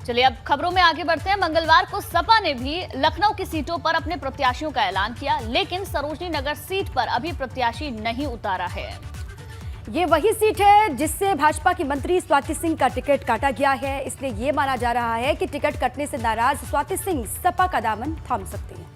चलिए अब खबरों में आगे बढ़ते हैं। मंगलवार को सपा ने भी लखनऊ की सीटों पर अपने प्रत्याशियों का ऐलान किया, लेकिन सरोजनी नगर सीट पर अभी प्रत्याशी नहीं उतारा है। ये वही सीट है जिससे भाजपा की मंत्री स्वाति सिंह का टिकट काटा गया है। इसलिए ये माना जा रहा है कि टिकट कटने से नाराज स्वाति सिंह सपा का दामन थाम सकती हैं।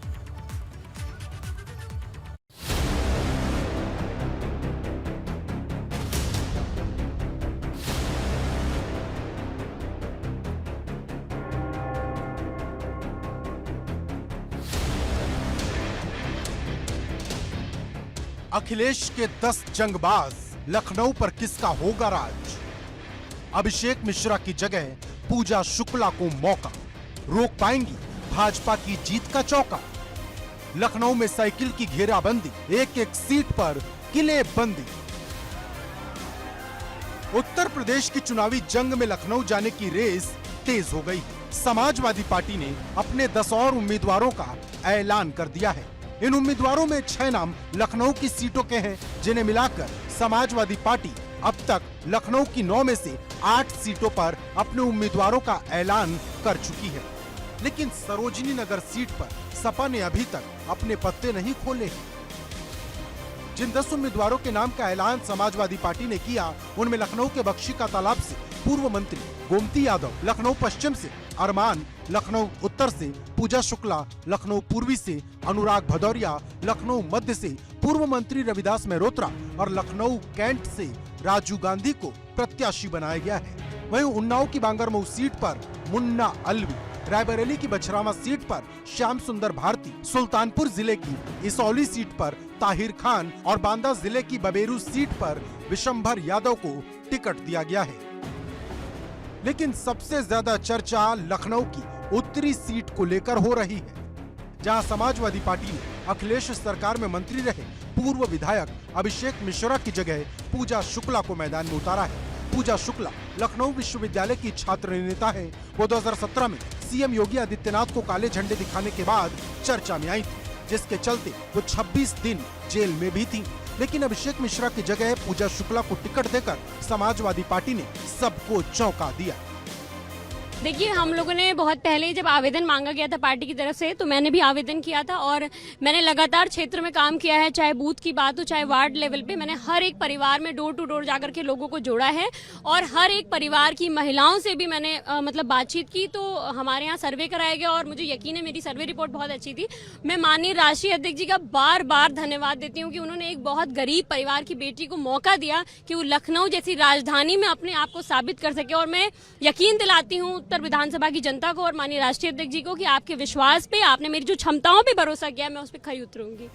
अखिलेश के 10 जंगबाज, लखनऊ पर किसका होगा राज? अभिषेक मिश्रा की जगह पूजा शुक्ला को मौका, रोक पाएंगी भाजपा की जीत का चौका? लखनऊ में साइकिल की घेराबंदी, एक एक सीट पर किले बंदी। उत्तर प्रदेश की चुनावी जंग में लखनऊ जाने की रेस तेज हो गई। समाजवादी पार्टी ने अपने 10 और उम्मीदवारों का ऐलान कर दिया है। इन उम्मीदवारों में 6 नाम लखनऊ की सीटों के हैं, जिन्हें मिलाकर समाजवादी पार्टी अब तक लखनऊ की 9 में से 8 सीटों पर अपने उम्मीदवारों का ऐलान कर चुकी है। लेकिन सरोजनी नगर सीट पर सपा ने अभी तक अपने पत्ते नहीं खोले हैं। जिन 10 उम्मीदवारों के नाम का ऐलान समाजवादी पार्टी ने किया, उनमें लखनऊ के बख्शी का तालाब से पूर्व मंत्री गोमती यादव, लखनऊ पश्चिम से अरमान, लखनऊ उत्तर से पूजा शुक्ला, लखनऊ पूर्वी से अनुराग भदौरिया, लखनऊ मध्य से पूर्व मंत्री रविदास मेहरोत्रा और लखनऊ कैंट से राजू गांधी को प्रत्याशी बनाया गया है। वहीं उन्नाव की बांगरमऊ सीट पर मुन्ना अलवी, रायबरेली की बछरावा सीट पर श्याम सुंदर भारती, सुल्तानपुर जिले की इसौली सीट पर ताहिर खान और बांदा जिले की बबेरू सीट पर विशंभर यादव को टिकट दिया गया है। लेकिन सबसे ज्यादा चर्चा लखनऊ की उत्तरी सीट को लेकर हो रही है, जहां समाजवादी पार्टी ने अखिलेश सरकार में मंत्री रहे पूर्व विधायक अभिषेक मिश्रा की जगह पूजा शुक्ला को मैदान में उतारा है। पूजा शुक्ला लखनऊ विश्वविद्यालय की छात्र नेता है। वो 2017 में सीएम योगी आदित्यनाथ को काले झंडे दिखाने के बाद चर्चा में आई थी, जिसके चलते वो 26 दिन जेल में भी थी। लेकिन अभिषेक मिश्रा की जगह पूजा शुक्ला को टिकट देकर समाजवादी पार्टी ने सबको चौंका दिया। देखिए, हम लोगों ने बहुत पहले जब आवेदन मांगा गया था पार्टी की तरफ से, तो मैंने भी आवेदन किया था और मैंने लगातार क्षेत्र में काम किया है, चाहे बूथ की बात हो चाहे वार्ड लेवल पे। मैंने हर एक परिवार में डोर टू डोर जाकर के लोगों को जोड़ा है और हर एक परिवार की महिलाओं से भी मैंने मतलब बातचीत की। तो हमारे यहाँ सर्वे कराया गया और मुझे यकीन है मेरी सर्वे रिपोर्ट बहुत अच्छी थी। मैं माननीय राष्ट्रीय अध्यक्ष जी का बार बार धन्यवाद देती हूँ कि उन्होंने एक बहुत गरीब परिवार की बेटी को मौका दिया कि वो लखनऊ जैसी राजधानी में अपने आप को साबित कर सके। और मैं यकीन दिलाती हूँ उत्तर विधानसभा की जनता को और माननीय राष्ट्रीय अध्यक्ष जी को कि आपके विश्वास पे, आपने मेरी जो क्षमताओं पे भरोसा किया, मैं उस पर खरी उतरूंगी।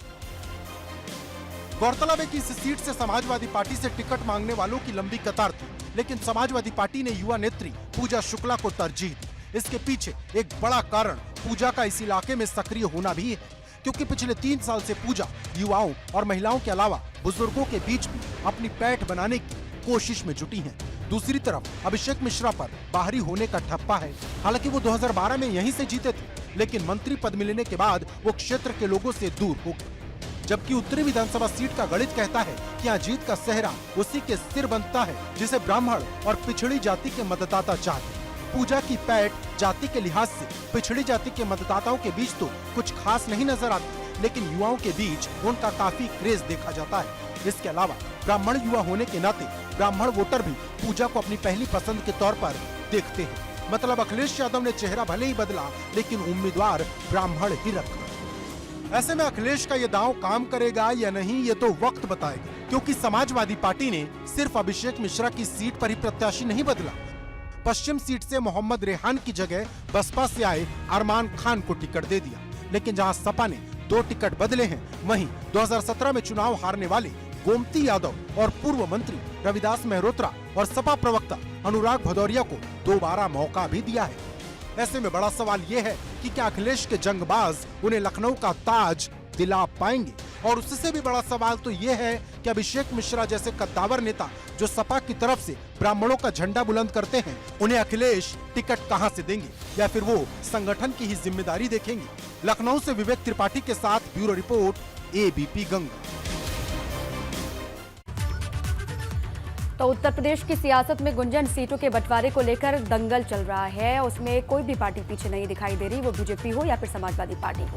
गौरतलब है कि इस सीट से समाजवादी पार्टी से टिकट मांगने वालों की लंबी कतार थी, लेकिन समाजवादी पार्टी ने युवा नेत्री पूजा शुक्ला को तरजीह दी। इसके पीछे एक बड़ा कारण पूजा का इस इलाके में सक्रिय होना भी है, क्योंकि पिछले 3 साल से पूजा युवाओं और महिलाओं के अलावा बुजुर्गों के बीच भी अपनी पैठ बनाने की कोशिश में जुटी हैं। दूसरी तरफ अभिषेक मिश्रा पर बाहरी होने का ठप्पा है। हालांकि वो 2012 में यहीं से जीते थे, लेकिन मंत्री पद मिलने के बाद वो क्षेत्र के लोगों से दूर हो गए। जबकि उत्तरी विधानसभा सीट का गणित कहता है कि यहाँ जीत का सेहरा उसी के सिर बनता है जिसे ब्राह्मण और पिछड़ी जाति के मतदाता चाहते। पूजा की पैठ जाति के लिहाज से पिछड़ी जाति के मतदाताओं के बीच तो कुछ खास नहीं नजर आती, लेकिन युवाओं के बीच उनका काफी क्रेज देखा जाता है। इसके अलावा ब्राह्मण युवा होने के नाते ब्राह्मण वोटर भी पूजा को अपनी पहली पसंद के तौर पर देखते हैं। मतलब अखिलेश यादव ने चेहरा भले ही बदला, लेकिन उम्मीदवार ब्राह्मण ही रखा। ऐसे में अखिलेश का ये दांव काम करेगा या नहीं, ये तो वक्त बताएगा, क्योंकि समाजवादी पार्टी ने सिर्फ अभिषेक मिश्रा की सीट पर ही प्रत्याशी नहीं बदला। पश्चिम सीट से मोहम्मद रेहान की जगह बसपा से आए अरमान खान को टिकट दे दिया। लेकिन जहां सपा ने 2 टिकट बदले हैं, वहीं 2017 में चुनाव हारने वाले गोमती यादव और पूर्व मंत्री रविदास मेहरोत्रा और सपा प्रवक्ता अनुराग भदौरिया को दोबारा मौका भी दिया है। ऐसे में बड़ा सवाल ये है कि क्या अखिलेश के जंगबाज उन्हें लखनऊ का ताज दिला पाएंगे? और उससे भी बड़ा सवाल तो ये है कि अभिषेक मिश्रा जैसे कद्दावर नेता जो सपा की तरफ से ब्राह्मणों का झंडा बुलंद करते हैं, उन्हें अखिलेश टिकट कहां से देंगे, या फिर वो संगठन की ही जिम्मेदारी देखेंगे? लखनऊ से विवेक त्रिपाठी के साथ ब्यूरो रिपोर्ट, एबीपी गंगा। तो उत्तर प्रदेश की सियासत में गुंजन सीटों के बंटवारे को लेकर दंगल चल रहा है। उसमें कोई भी पार्टी पीछे नहीं दिखाई दे रही, वो बीजेपी हो या फिर समाजवादी पार्टी हो।